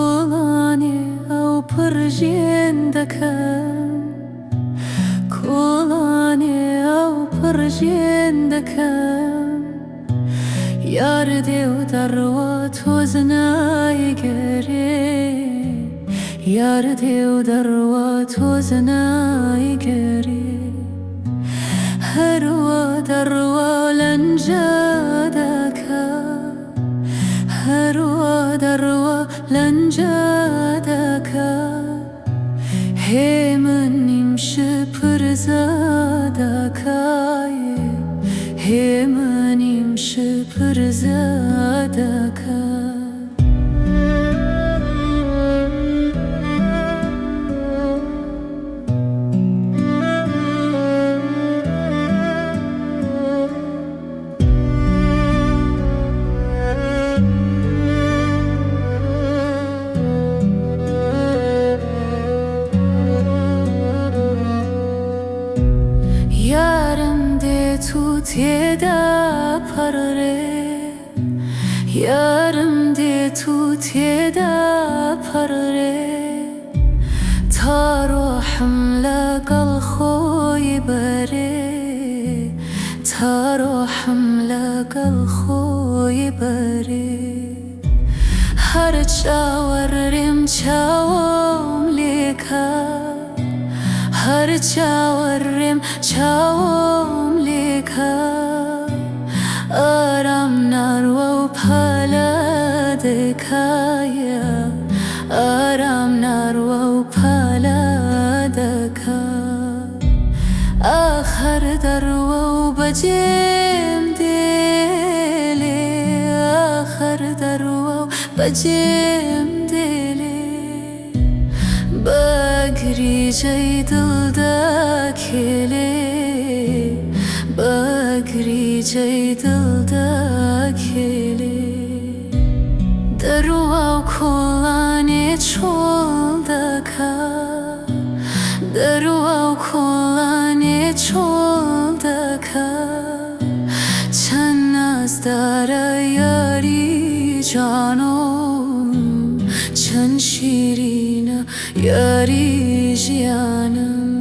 کوڵانێ ئەو پڕژێن دەکەم کوڵانێ ئەو پڕژێن دەکەم یار دێ و دەڕوە تۆز نایگەرێ یار دێ و دەڕوە تۆز نایگەرێ هەروە دەڕوە لەنجە دەکە هەروە دەڕوە لەنجە دەکە هێ من نیمشە پرزە دەکایێ هێ من نیمشە پرزە دەکە یارم دێ تو تێدا پەڕێ یارم دێ تو تێدا پەڕێ تا ڕۆحم لەگەڵ خۆی بەرێ تا ڕۆحم لەگەڵ خۆی بەرێ هەر چاوەڕێم چاوم لێکە هەر چاوەڕێم چاوم لێکە ئارام ناڕوە و پەلە دەکایە ئارام ناڕوە و پەلە دەکا ئاخەر دەڕوە و بەجێم دێلێ ئاخەر دەڕوە و بەجێم دێلێ بەگریجەی دڵدەکێلێ بەگریجەی دڵدەکێلێ دەڕوە و کۆڵانێ چۆڵ دەکا دەڕوە و کۆڵانێ چۆڵ دەکا چەند نازدارە یاری جانۆم چەند شیرینە یاری ژیانم